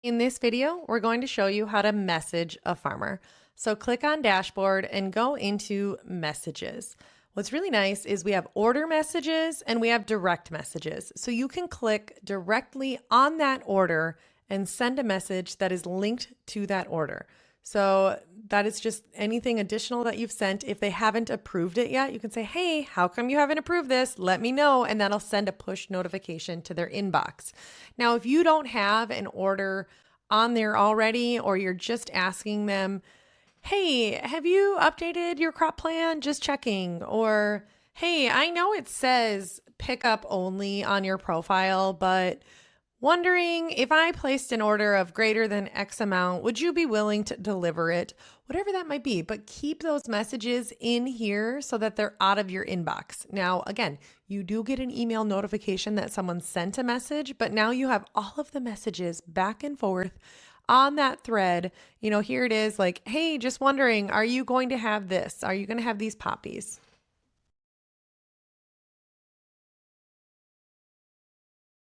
In this video, we're going to show you how to message a farmer. So click on dashboard and go into messages. What's really nice is we have order messages and we have direct messages. So you can click directly on that order and send a message that is linked to that order. So that is just anything additional that you've sent. If they haven't approved it yet, you can say, hey, how come you haven't approved this? Let me know. And that'll send a push notification to their inbox. Now, if you don't have an order on there already, or you're just asking them, hey, have you updated your crop plan? Just checking. Or, hey, I know it says pickup only on your profile, but wondering if I placed an order of greater than X amount, would you be willing to deliver it? Whatever that might be, but keep those messages in here so that they're out of your inbox. Now, again, you do get an email notification that someone sent a message, but now you have all of the messages back and forth on that thread. Here it is like, hey, just wondering, are you going to have this? Are you going to have these poppies?